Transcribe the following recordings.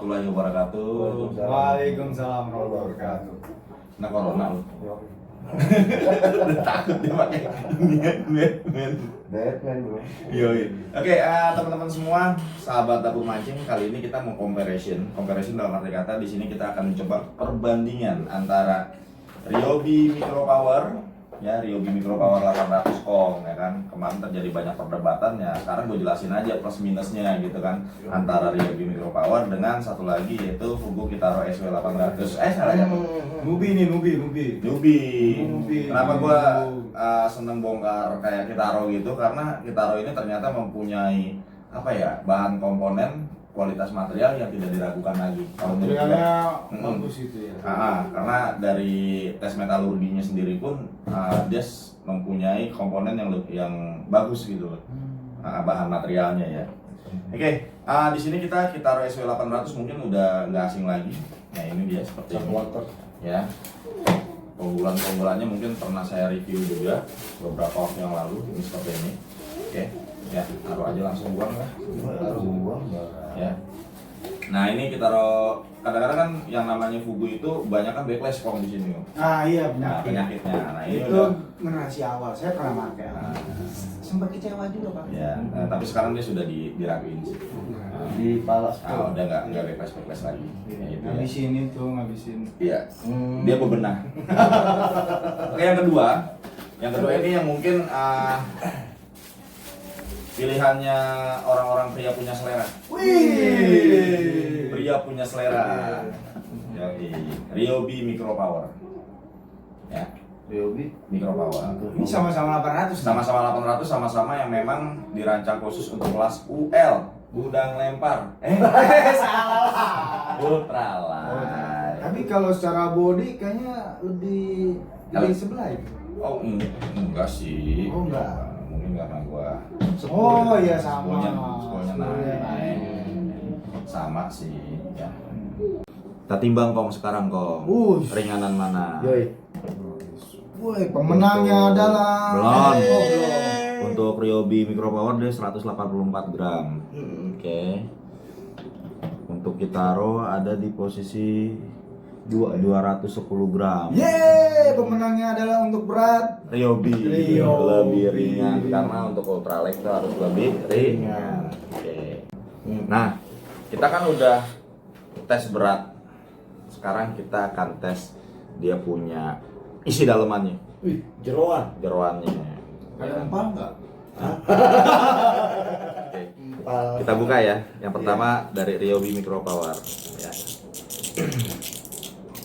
warahmatullahi wabarakatuh. Waalaikumsalam warahmatullahi wabarakatuh. Nah corona lu. Udah takut dia pakai Batman bro. Yoi. Oke, teman-teman semua, sahabat dapur mancing, kali ini kita mau comparison dalam arti kata di sini kita akan mencoba perbandingan antara Ryobi Micro Power, ya Ryobi Micro Power 800 Kong, ya kan. Kemarin terjadi banyak perdebatan ya. Sekarang gue jelasin aja plus minusnya gitu kan antara Ryobi Micro Power dengan satu lagi yaitu Fugu Kitaro SW 800. Salahnya Nubi. Kenapa gue seneng bongkar kayak Kitaro gitu? Karena Kitaro ini ternyata mempunyai apa ya, bahan komponen kualitas material yang tidak diragukan lagi. Kalau menurut Materialnya gua, bagus itu ya. karena dari tes metalurginya sendiri pun dia mempunyai komponen yang bagus gitu loh. Bahan materialnya ya. Oke, di sini kita Kitaro SW 800 mungkin udah nggak asing lagi. Nah ini dia seperti ini. Ya. Keunggulan-keunggulannya mungkin pernah saya review juga beberapa waktu yang lalu. Ini seperti ini. Oke, ya taruh aja langsung buang lah. Ya. Nah ini kita taruh, kadang-kadang kan yang namanya Fugu itu banyak kan backlash kong di sini. Iya Nah, penyakitnya. Nah ini itu udah. generasi awal saya pernah pakai. Sempat kecewa juga pak. Ya, tapi sekarang dia sudah dirapiin sih. Di palas Udah nggak backlash lagi. Ya, gitu ya. Ngabisin itu, ngabisin. Iya, dia bebenah. Oke, yang kedua ini yang mungkin pilihannya orang-orang pria punya selera. Wih. Pria punya selera. Yoi. Ryobi Micro Power. Ya, Ryobi Micro Power. Ini sama-sama 800. Sama-sama 800, sama-sama yang memang dirancang khusus untuk kelas UL, gudang lempar. Salah. Ultralight. Tapi kalau secara body kayaknya lebih sebelah itu. Oh, enggak sih. Oh, enggak. Mungkin karena gua Oh iya sama. Spoolnya naik. Sama sih, ya. Kita timbang Kong sekarang Kong. Ringanan mana? Yoi. Woi, pemenangnya adalah Belum. belum. Untuk Ryobi Micro Power dia 184 gram. Oke. Untuk Kitaro ada di posisi 210 gram. Yeay, pemenangnya adalah untuk berat Ryobi Ryobi. lebih ringan karena untuk ultralight itu harus lebih ringan. Oke. Nah, kita kan udah tes berat. Sekarang kita akan tes dia punya isi dalemannya, Wih, jeroannya. Ada empal nggak? Oke. Kita buka ya. Yang pertama dari Ryobi Micro Power. Ya.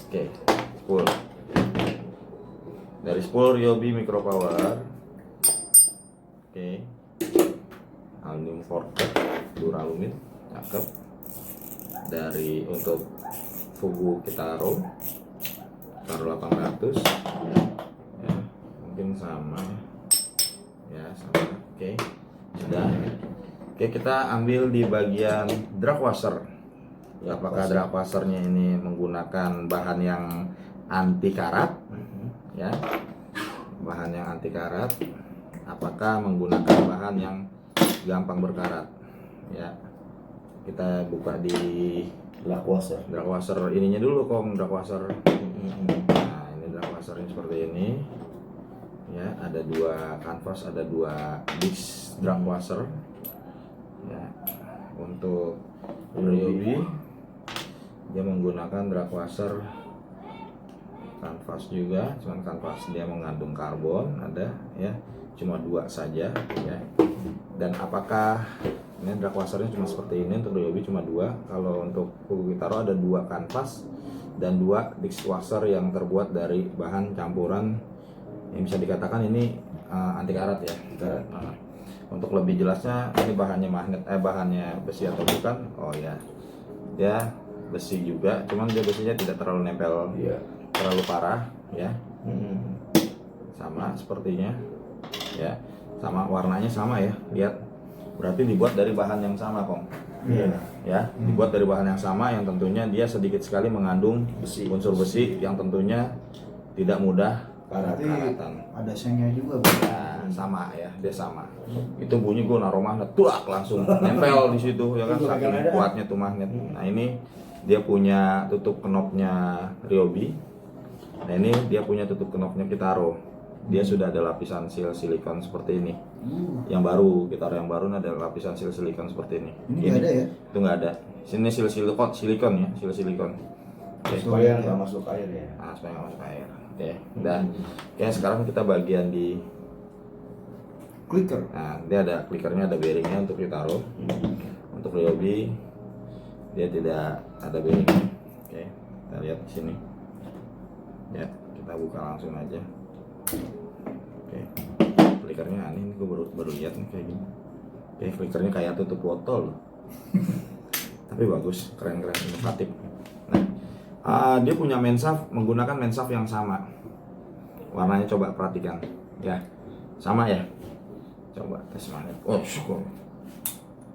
Oke, spool. Dari spool Ryobi Micro Power. Oke. Aluminium fork, duralumin, cakep. Dari untuk Fugu Kitaro 800. Ya, mungkin sama. Ya, sama. Oke. Sudah. Oke, kita ambil di bagian drag washer. Apakah drag washernya ini menggunakan bahan yang anti karat? Ya, bahan yang anti karat. Apakah menggunakan bahan yang gampang berkarat? Ya, kita buka di Drag washer. drag washer ininya dulu Kong, drag washer. Nah, ini drag washernya seperti ini. Ya, ada dua kanvas, ada dua disc drag washer. Ya, untuk Ryobi dia menggunakan drag washer kanvas juga, cuman kanvas dia mengandung karbon, ada ya, cuma dua saja ya. Dan apakah ini drag washernya cuma seperti ini, untuk Ryobi cuma dua. Kalau untuk Fugu Kitaro ada dua kanvas dan dua disc washer yang terbuat dari bahan campuran yang bisa dikatakan ini anti karat ya. Nah, untuk lebih jelasnya ini bahannya magnet, bahannya besi atau bukan? Oh ya, dia besi juga, cuman dia besinya tidak terlalu nempel, terlalu parah ya. Sama sepertinya ya, sama warnanya sama ya, lihat. Berarti dibuat dari bahan yang sama Kong. Ya, dibuat dari bahan yang sama yang tentunya dia sedikit sekali mengandung unsur besi yang tentunya tidak mudah karatan. Ada sengnya juga. Ya, sama ya, dia sama. Itu bunyi gue naruh magnet, tuak langsung nempel di situ ya kan, saking kuatnya tuh magnet. Nah ini dia punya tutup knopnya Ryobi. Nah ini dia punya tutup knopnya Kitaro. Dia sudah ada lapisan seal silikon seperti ini. Yang baru, Kitaro yang baru ada lapisan seal silikon seperti ini. Ini nggak ada ya? Itu nggak ada. Sini seal silikon ya, seal silikon. Oke. Supaya nggak masuk air ya. Nah, supaya nggak masuk air. Oke. Dan kayak sekarang kita bagian di Clicker. Nah, dia ada clickernya, ada bearingnya untuk Kitaro. Untuk Ryobi dia tidak ada bearingnya. Oke, kita lihat di sini. Ya, kita buka langsung aja. Oke, clickernya aneh, gue baru lihat nih kayak gini. Oke, clickernya kayak tutup botol. Tapi bagus, keren inovatif. Nah, dia punya main shaft, menggunakan main shaft yang sama. Warnanya coba perhatikan, ya, sama ya. Coba tes magnet. Oh, syukur.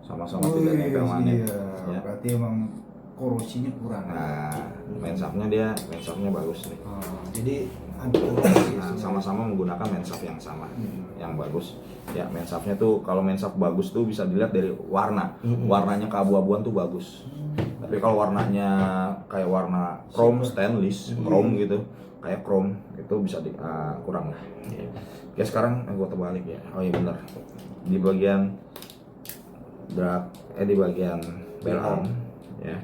Sama-sama tidak nempel magnet. Iya. Ya. Berarti emang korosinya kurang. Nah, main shaftnya bagus nih. Jadi anti korosi. Nah, sama-sama menggunakan main shaft yang sama, yang bagus. Ya, main shaftnya tuh kalau main shaft bagus tuh bisa dilihat dari warna. Warnanya keabu-abuan tuh bagus. Tapi kalau warnanya kayak warna chrome stainless, chrome gitu, kayak chrome itu bisa kurang lah. Oke, sekarang gua terbalik ya. Oh iya benar. Di bagian di bagian bell arm ya.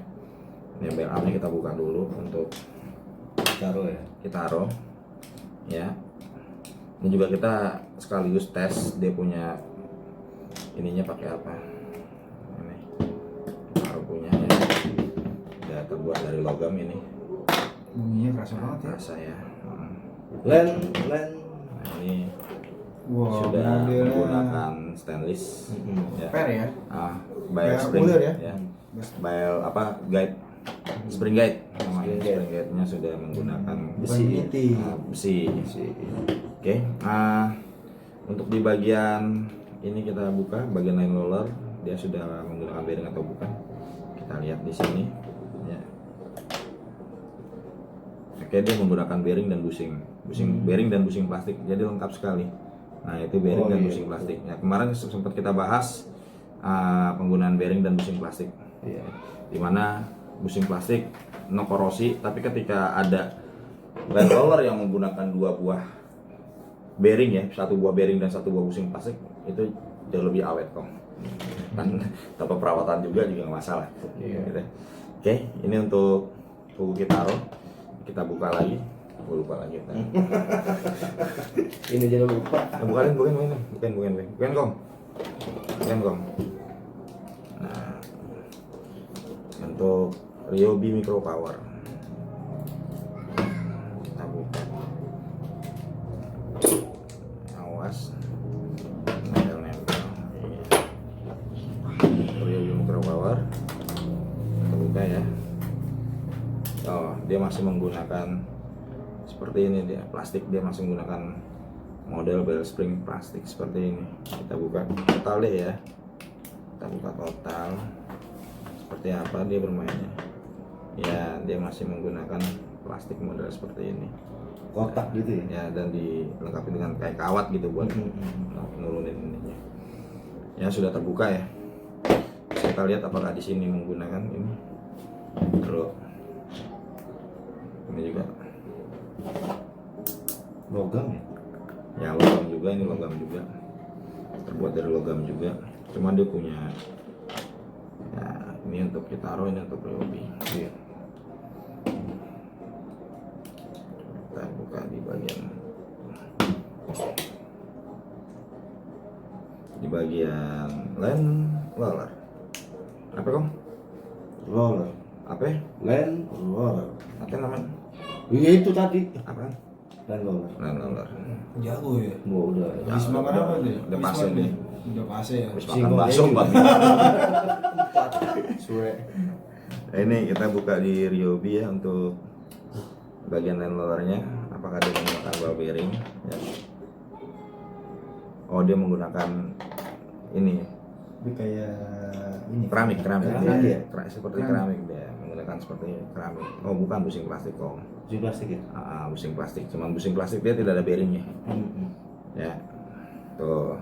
Ini bell armnya kita buka dulu untuk Taruh ya. Kitaro ya. Ini juga kita sekaligus tes dia punya ininya pakai apa. Ini Kitaro punya ya. Dia terbuat dari logam ini. Bunyinya kerasa banget ya. Rasa ya. Len. Nah, ini Wah, sudah modelnya menggunakan stainless ya. per ya. Bel Kayak spring ulir ya? Bel guide spring guide namanya. Spring guide. Spring guide-nya sudah menggunakan Bukan niti. besi. Oke, untuk di bagian ini kita buka bagian line roller, dia sudah menggunakan bearing atau bukan? Kita lihat di sini. Ya. Oke, dia menggunakan bearing dan bushing, bearing dan bushing plastik, jadi lengkap sekali. Nah itu bearing dan bushing plastik. Ya kemarin sempat kita bahas penggunaan bearing dan bushing plastik. Iya. Dimana bushing plastik no korosi, tapi ketika ada line roller yang menggunakan dua buah bearing ya, satu buah bearing dan satu buah bushing plastik, itu jauh lebih awet kok. Kan tanpa perawatan juga nggak masalah. Iya. Gitu. Oke, ini untuk buku Kitaro. Kita buka lagi. Gue lupa lagi. Ini jangan lupa. Bukan kong. Nah, untuk Ryobi Micro Power. Kita buka. Awas. Nempel. Ryobi Micro Power. Kita buka ya. Oh, dia masih menggunakan seperti ini, dia plastik, dia masih menggunakan model bell spring plastik seperti ini. Kita buka total deh ya. Kita buka total seperti apa dia bermainnya. Ya, dia masih menggunakan plastik model seperti ini. Kotak gitu ya. Ya, dan dilengkapi dengan kayak kawat gitu buat nurunin ininya. Ya, sudah terbuka ya. Kita lihat apakah di sini menggunakan ini. Terus ini juga Logam ya. ya logam juga, ini logam juga, terbuat dari logam juga, cuma dia punya ya ini untuk Kitaro, ini untuk Ryobi. Iya. Kita buka di bagian line roller. Apa kong? Roller. Apa? Len roller. Apa namanya? Iya itu tadi. Apa? Len roller. Line roller. Jago ya. Gua udah. Habis makan apa tuh? Udah pase nih. Udah pase ya. Habis makan Singgung bakso aja. Bang. Suwe. Ini kita buka di Ryobi ya untuk bagian line rollernya. Apakah dia menggunakan ball bearing? Ya. Oh, dia menggunakan ini Tapi kayak ini. keramik. Keramik Dia. ya? Seperti keramik dia menggunakan seperti keramik. Oh, bukan bushing plastik kok. Di plastik ya. Bushing plastik. Cuman bushing plastik dia tidak ada bearingnya. Ya, tuh.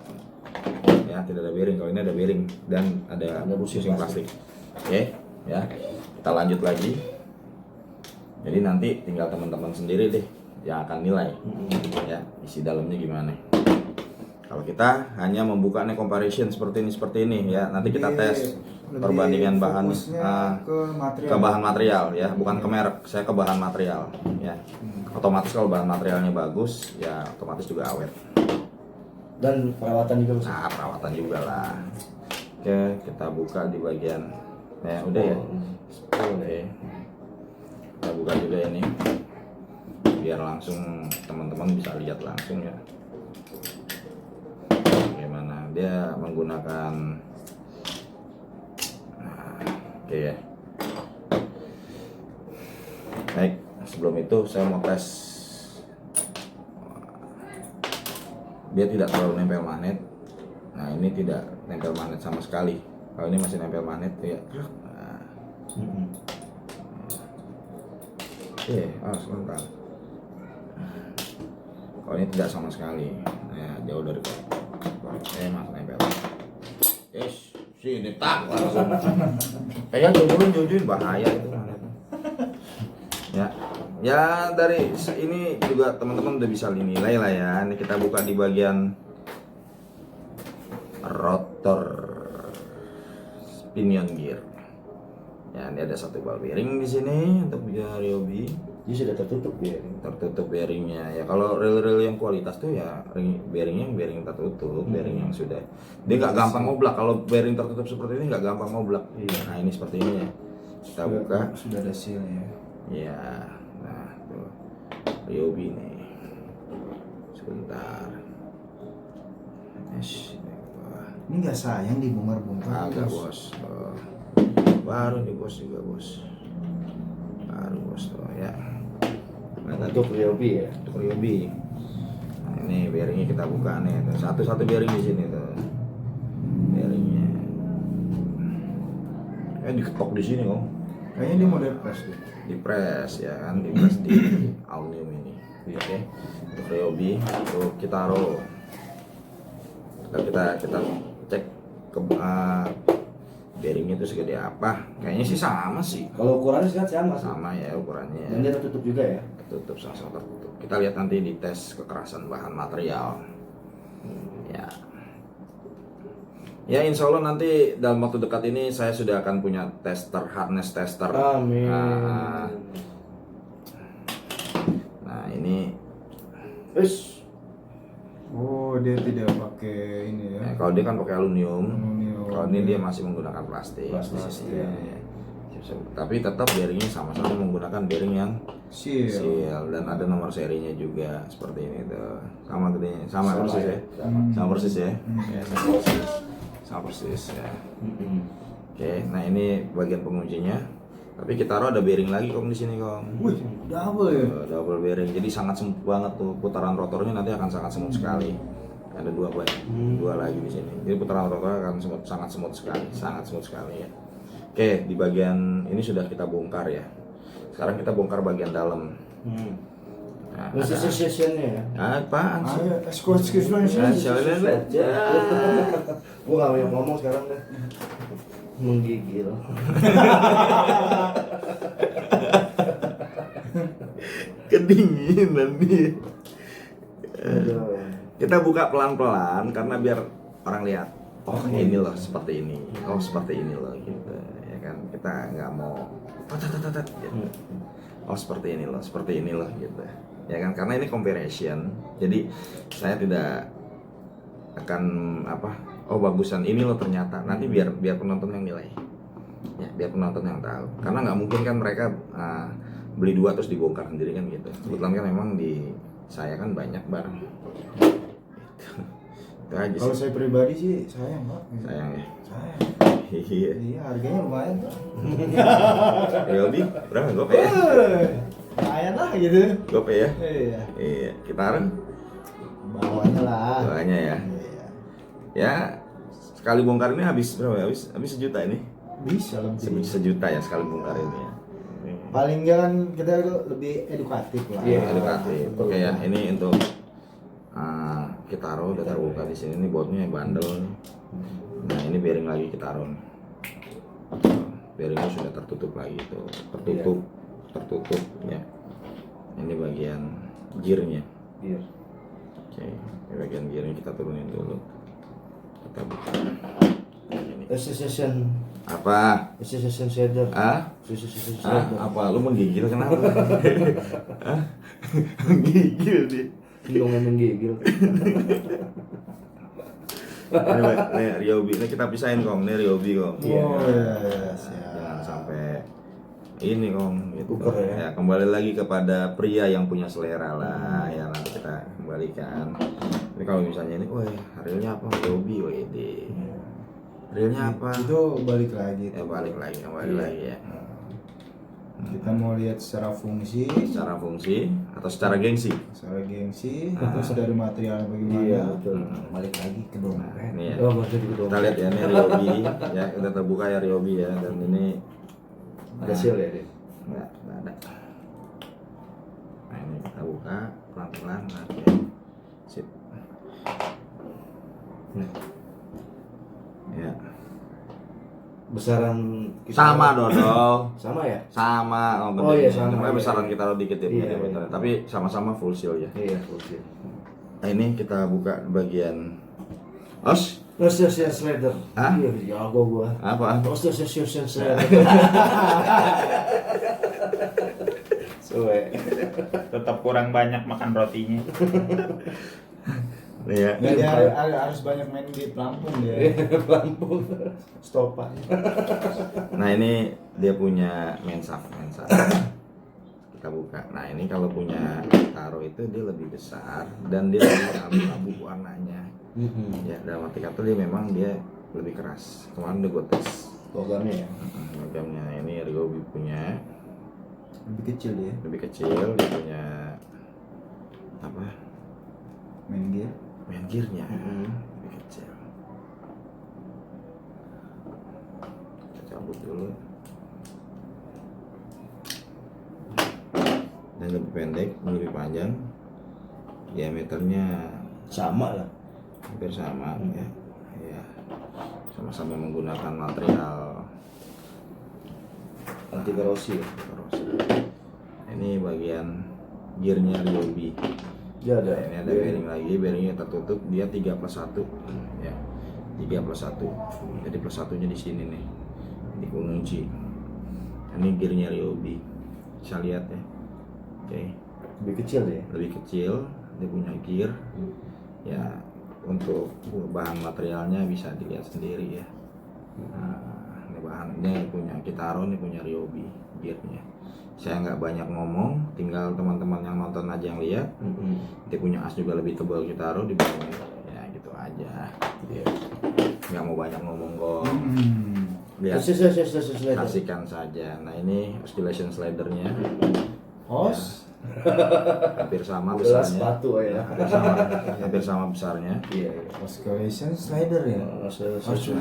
Ya, tidak ada bearing. Kalau ini ada bearing dan ada Ada bushing bushing plastik. Oke, ya. Kita lanjut lagi. Jadi nanti tinggal teman-teman sendiri deh yang akan nilai ya isi dalamnya gimana. Kalau kita hanya membuka nih comparison seperti ini ya, nanti kita tes Lebih perbandingan bahan fokusnya ke material. ke bahan material ya, bukan ke merek. Saya ke bahan material ya. Otomatis kalau bahan materialnya bagus ya otomatis juga awet. Dan perawatan juga Mas. Nah, perawatan juga lah. Oke, kita buka di bagian ya udah ya. Oke. Kita buka juga ini biar langsung teman-teman bisa lihat langsung ya bagaimana dia menggunakan. Nah, oke ya. Baik, sebelum itu saya mau tes. Dia tidak terlalu nempel magnet. Nah, ini tidak nempel magnet sama sekali. Kalau ini masih nempel magnet ya. Nah. Sebentar. Kalau ini tidak sama sekali, nah, jauh dari masih nempel. Yes, sini tak langsung. Jauhin bahaya itu. Ya dari ini juga teman-teman udah bisa nilai lah ya. Ini kita buka di bagian rotor pinion gear. Ya, ini ada satu ball bearing di sini untuk Ryobi. Ini sudah tertutup ya. Tertutup bearingnya. Ya kalau reel-reel yang kualitas tuh ya bearingnya bearing tertutup, bearing yang sudah. Dia nggak gampang ngoblak. Kalau bearing tertutup seperti ini nggak gampang ngoblak. Iya. Nah ini seperti ini ya. Kita buka. Sudah ada sealnya. Ya, nah tuh Ryobi nih. Sebentar. Ini nggak sayang dibongkar-bongkar. Agak bos. Baru nih bos juga bos. Baru bos tuh ya. Nah, Untuk Ryobi ya. untuk Ryobi. Nah, ini bearingnya kita buka nih. Satu-satu bearing di sini tuh. Bearingnya. Diketok di sini kok. Kayaknya dia model press deh. Di press ya kan, di press di aluminium ini. Oke. Untuk Ryobi, untuk Kitaro. Kita cek ke bearingnya itu segede apa. Kayaknya sih sama sih. Kalau ukurannya sih sama sih. Sama ya ukurannya. Dan dia tertutup juga ya. Tertutup, sama-sama tertutup. Kita lihat nanti di tes kekerasan bahan material. Ya. Ya insya Allah nanti dalam waktu dekat ini saya sudah akan punya tester, harness tester. Amin. Nah ini. Oh, dia tidak pakai ini ya. Nah, kalau dia kan pakai aluminium. Kalau ini dia Oke. masih menggunakan plastik. Plastik. Ya. Tapi tetap bearingnya sama-sama menggunakan bearing yang seal dan ada nomor serinya juga seperti ini tuh. Sama gedenya, sama persis ya. Sama persis ya. Ya, sama persis ya. Oke, nah ini bagian penguncinya. Tapi Kitaro ada bearing lagi kok di sini kok. Wih, double ya. Double bearing, jadi sangat smooth banget tuh putaran rotornya nanti akan sangat smooth sekali. Ada dua lagi di sini. Jadi putaran rotor akan sangat smooth sekali ya. Oke, di bagian ini sudah kita bongkar ya. Sekarang kita bongkar bagian dalam. Nah, Ini sessionnya ya. apaan sih? Ayo, escort suspension. Gua nggak mau ngomong sekarang deh. Menggigil. Kedinginan nih. Aduh. Kita buka pelan-pelan karena biar orang lihat. Oh ini loh seperti ini. Oh seperti ini loh gitu. Ya kan kita nggak mau. Gitu. Oh seperti ini loh gitu. Ya kan karena ini comparison. Jadi saya tidak akan oh bagusan ini loh ternyata. Nanti biar penonton yang nilai. Ya biar penonton yang tahu. Karena nggak mungkin kan mereka beli dua terus dibongkar sendiri kan gitu. Kebetulan kan memang di saya kan banyak barang. Itu aja Kalau sih. saya pribadi sih sayang Pak. Sayang ya. Sayang. Iya. Iya, harganya lumayan Pak. Ryobi berapa gope ya? Lumayan lah gitu. Gope ya? Iya. Iya. Kitaro Bawahnya lah. bawahnya ya. Iya. Ya sekali bongkar ini habis berapa? Habis 1 juta ini. Bisa lebih. 1 juta ya sekali bongkar ini ya. Paling enggak kan kita lebih edukatif lah. Iya, edukatif. Oke ya, ini untuk Kitaro udah terbuka di sini. Ini bautnya bandel nih. Nah ini bearing lagi Kitaro nih. bearingnya sudah tertutup lagi tuh, tertutup ya. Ini bagian gearnya. Gear. Oke, ini bagian gearnya kita turunin dulu. Kita buka. Ini. Association Ah? shader. Ah? Association Ah? shader. Apa? Lu menggigil kenapa? Hah? Menggigil dia. Hidungnya menggigil. Ini Ryobi, ini kita pisahin Kong, ini Ryobi kok. Oh iya, siap. Jangan sampai ini Kong gitu. Uker ya. Ya, kembali lagi kepada pria yang punya selera lah, ya nanti kita kembalikan. Tapi kalau misalnya ini, wah realnya apa? Ryobi, WD. Realnya apa? Itu balik lagi Ya tuh. balik lagi, kembali lagi ya. Kita mau lihat secara fungsi, Secara fungsi atau secara gengsi? secara gengsi, terus dari material bagaimana. Iya, betul. Balik lagi ke dompet. Ini ya. Oh, masih gitu. Kita lihat ya, ini Ryobi ya, udah terbuka ya Ryobi ya, dan ini Ada seal ya, Dek? nggak ada. Nah ini kita buka pelan-pelan, oke, sip. Ya, Besaran sama dodol, Sama ya? sama. Oh, iya, sama, Cuma iya, besaran iya. kita taruh dikit ya, Iya, diameternya. iya. Tapi sama-sama full seal ya. Iya, full seal. Nah ini kita buka bagian os, Association shader. Hah? Iya, jago gua. apa? Association shader. Suwe. Tetap kurang banyak makan rotinya. Nih ya. Nggak, dia harus banyak main di pelampung dia. Lampung. Stopan. Nah ini dia punya main shaft. Kita buka. Nah ini kalau punya Taro itu dia lebih besar dan dia lebih abu-abu warnanya. Ya dalam arti kata dia memang dia lebih keras. Kemarin udah gue tes Logamnya ya. logamnya. Ini Ryobi punya Lebih kecil dia, lebih kecil, dia punya apa? main gear. Main gearnya lebih kecil. Kita cabut dulu. Dan lebih pendek, lebih panjang. Diameternya Sama lah. hampir sama ya. Ya. Sama-sama menggunakan material Anti korosi ya. korosif. Ini bagian gearnya Ryobi. Ya ada. Nah, ini ada bearing lagi, bearingnya tertutup, dia 3+1 ya, 3+1. Jadi plus satunya di sini nih, di kunci. Ini gearnya Ryobi, bisa lihat ya. Oke, Lebih kecil deh. lebih kecil, dia punya gear. Ya, untuk bahan materialnya bisa dilihat sendiri ya. Nah, ini bahannya punya Kitaro, ini punya Ryobi gearnya. Saya nggak banyak ngomong, tinggal teman-teman yang nonton aja yang lihat. Dia punya as juga lebih tebal Kitaro di bawahnya. Ya gitu aja. Iya. Nggak mau banyak ngomong kok. Lihat, Association shader. saksikan saja. Nah ini oscillation slidernya. Os, Hampir sama Gelas besarnya. sepatu ya. Hampir sama besarnya. Iya. oscillation slider ya. Association.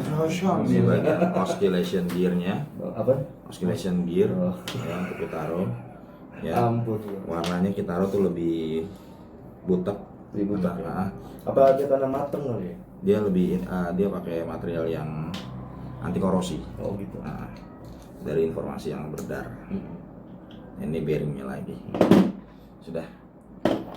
Ini bagian oscillation gearnya, Apa? oscillation gear Oh. ya untuk Kitaro. Ya, Ampun. warnanya Kitaro tuh lebih butek. Lebih butek ya. Nah, Apa dia karena mateng kali ya? dia lebih dia pakai material yang anti korosi. Oh gitu. Nah, dari informasi yang beredar. Ini bearingnya lagi. Sudah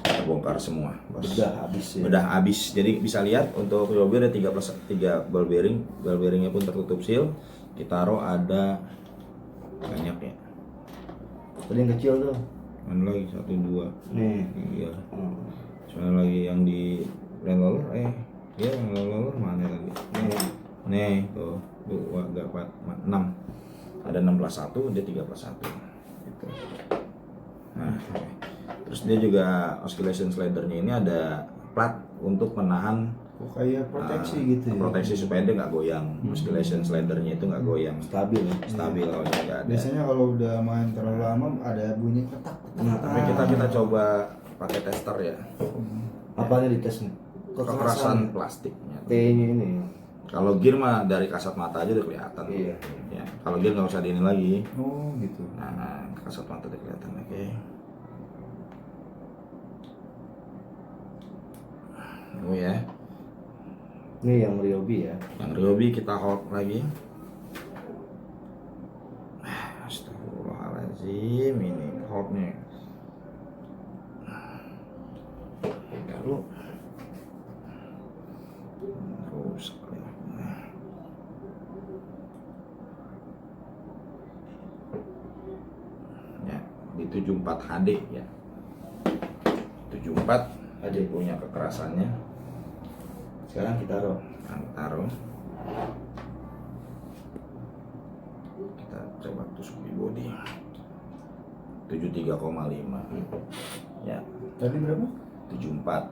terbongkar semua. Bos. Udah habis ya. Udah habis. Jadi bisa lihat untuk Ryobi ada 3+3 ball bearing. Ball bearingnya pun tertutup seal. Kitaro ada banyak ya. Tadi yang kecil tuh. Mana lagi 1 2. Nih. Iya. Soalnya lagi yang di land roller iya yang land roller mana lagi? Nih tuh agak 6. Ada 6+1, dia 3+1. Gitu. Nah, terus dia juga oscillation slidernya ini ada plat untuk menahan Kok kayak proteksi gitu ya. proteksi supaya dia nggak goyang. Oscillation slidernya itu nggak goyang, Stabil ya. stabil kalau dia nggak ada. Biasanya kalau udah main terlalu lama ada bunyi ketak. Nah, tapi kita coba pakai tester ya. Apanya dites nih? Kekerasan plastiknya. T-nya ini. Kalau gear mah dari kasat mata aja udah kelihatan. Iya. Ya, kalau gear nggak usah di ini lagi. Oh gitu. Nah, kasat mata udah kelihatan. Oke. Oh ya, Ini yang Ryobi ya. yang Ryobi kita hold lagi. Astagfirullahaladzim, ini hotnya. Lalu rusak ya di 74 HD ya. 74 HD punya kekerasannya. Sekarang kita taruh. Kita coba tusuk di body. 73,5. Ya. Tadi berapa? 74.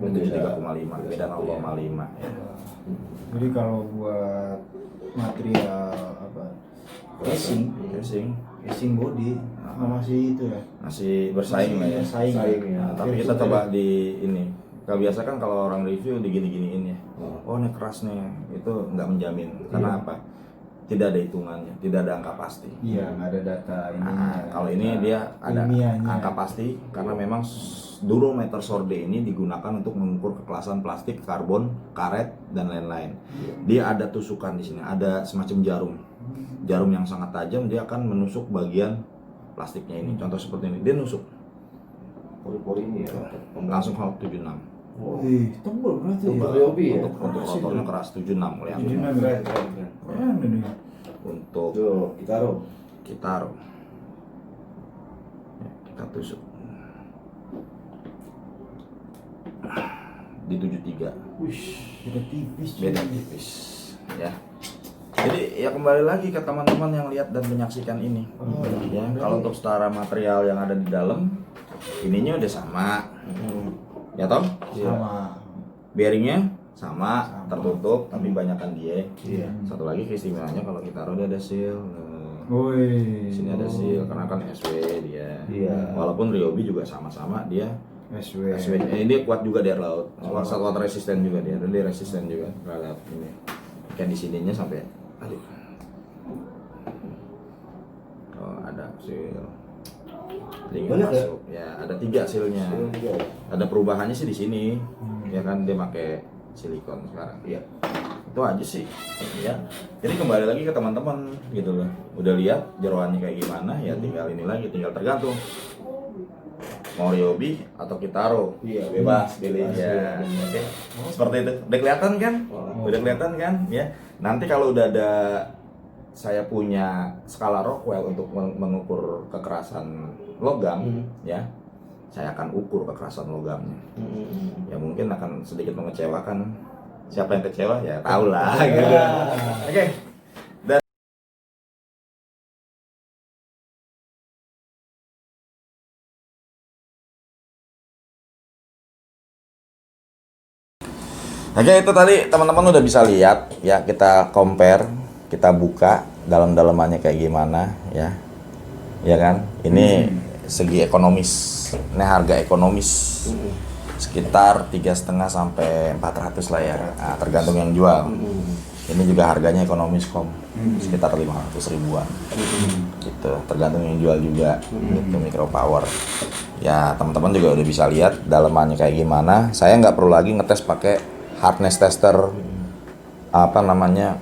Beda. 73,5. Beda 0,5 ya. Jadi kalau buat material apa? Casing body masih itu ya. Masih bersaing lah ya. Saing. Nah, tapi kita coba di ini. Kalau biasa kan kalau orang review digini-giniin ya. Oh ini keras nih, itu nggak menjamin. Karena apa? Tidak ada hitungannya, tidak ada angka pasti. Iya, nggak ada data ini. Nah, kalau ini dia ada angka pasti karena memang durometer sorde ini digunakan untuk mengukur kekerasan plastik, karbon, karet dan lain-lain. Dia ada tusukan di sini, ada semacam jarum yang sangat tajam. Dia akan menusuk bagian plastiknya ini. Contoh seperti ini, dia nusuk pori-pori ini ya. langsung 76. Wih, tebal berarti ya. Ryobi ya. Untuk rotornya keras 76 lihat. 76 ya. Keren ini. Untuk Tuh, kita taruh. kita taruh. Ya, kita tusuk di 73. Wih, beda tipis. Beda tipis ya. Jadi ya kembali lagi ke teman-teman yang lihat dan menyaksikan ini. Ya, kalau untuk setara material yang ada di dalam, ininya udah sama. Ya toh? Sama. Bearingnya sama, tertutup tapi banyakan dia. Iya. Satu lagi keistimewaannya kalau kita taruh dia ada seal. Wih. Di sini ada seal karena kan SW dia. Iya. Walaupun Ryobi juga sama-sama dia SW. SW. Ini kuat juga di air laut. Water resisten juga dia. Dia resisten juga terhadap ini. Ikan di sininya sampai aduh. Oh, ada seal. Ring Banyak ya? masuk. Ya, ada 3 sealnya. Iya. Ada perubahannya sih di sini. Ya kan dia pakai silikon sekarang. Iya. Itu aja sih. Ya. Jadi kembali lagi ke teman-teman gitu loh. Udah lihat jeroannya kayak gimana, ya tinggal ini lagi, tinggal tergantung mau Ryobi atau Kitaro. Iya, Bebas pilih bebas, ya. iya. Oke. Seperti itu. Udah kelihatan kan? Udah kelihatan kan? Ya. Nanti kalau udah ada saya punya skala Rockwell untuk mengukur kekerasan logam, ya, saya akan ukur kekerasan logamnya. Ya mungkin akan sedikit mengecewakan. Siapa yang kecewa ya tahu lah. Gitu. Oke. Oke, itu tadi teman-teman udah bisa lihat ya, kita compare, kita buka dalam-dalamannya kayak gimana ya. Ya kan? Ini segi ekonomis. Ini harga ekonomis. Sekitar 3,5 sampai 400 lah ya. Nah, tergantung yang jual. Ini juga harganya ekonomis sekitar 500 ribuan. Gitu, tergantung yang jual juga. Gitu, micro power. Ya, teman-teman juga udah bisa lihat dalamannya kayak gimana. Saya nggak perlu lagi ngetes pakai hardness tester apa namanya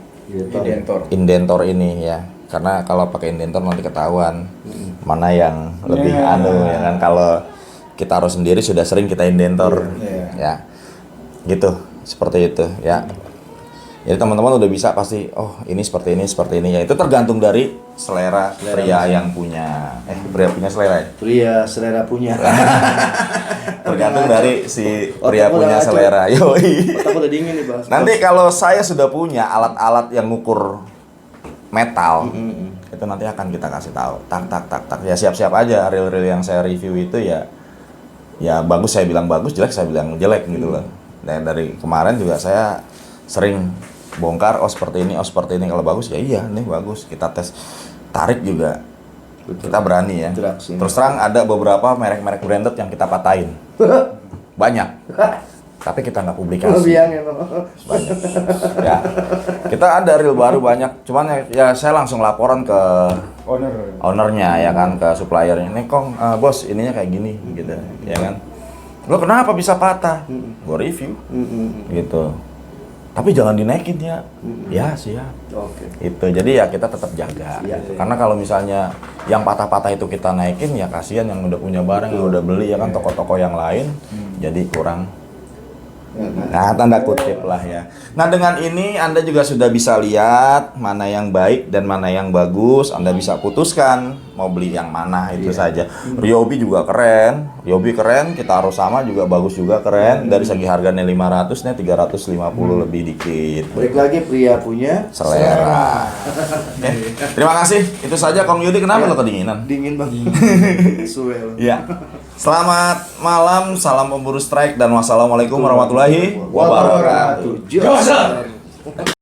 indentor ini ya, karena kalau pakai indentor nanti ketahuan mana yang lebih ya kan. Kalau kita harus sendiri sudah sering kita indentor ya gitu, seperti itu ya. Jadi teman-teman udah bisa pasti, oh ini seperti ini ya. Itu tergantung dari selera pria yang punya pria punya selera ya? Pria selera punya. Tergantung dari si pria punya selera. Yoi. Otak udah dingin nih, Bang. Nanti kalau saya sudah punya alat-alat yang ngukur metal, itu nanti akan kita kasih tahu. Tak. Ya siap-siap aja, reel-reel yang saya review itu ya bagus saya bilang bagus, jelek saya bilang jelek gitu loh. Dan dari kemarin juga saya sering bongkar, oh seperti ini. Kalau bagus ya iya, ini bagus. Kita tes, tarik juga. Kita berani ya. Terus terang ada beberapa merek-merek branded yang kita patahin. Banyak. Tapi kita nggak publikasi. Banyak. Ya. Kita ada reel baru banyak. Cuman ya saya langsung laporan ke ownernya ya kan, ke suppliernya. Ini kong bos ininya kayak gini gitu ya kan. Lo kenapa bisa patah? Gue review gitu. Tapi jangan dinaikin ya. Ya siap. Oke. Itu jadi ya kita tetap jaga. Iya. Gitu. Karena kalau misalnya yang patah-patah itu kita naikin ya kasihan yang udah punya barang, yang udah beli ya kan toko-toko yang lain jadi kurang. Nah, tanda kutip lah ya. Nah, dengan ini Anda juga sudah bisa lihat mana yang baik dan mana yang bagus. Anda bisa putuskan mau beli yang mana itu saja. Ryobi juga keren. Ryobi keren, kita harus sama juga bagus juga keren. Dari segi harganya 500 nya 350 lebih dikit. Balik lagi pria punya Selera. Terima kasih. Itu saja Kong Yudi, kenapa lo kedinginan? dingin bang. Suwe. Ya. Selamat malam, salam pemburu strike dan wassalamualaikum warahmatullahi wabarakatuh. Wabarakatuh.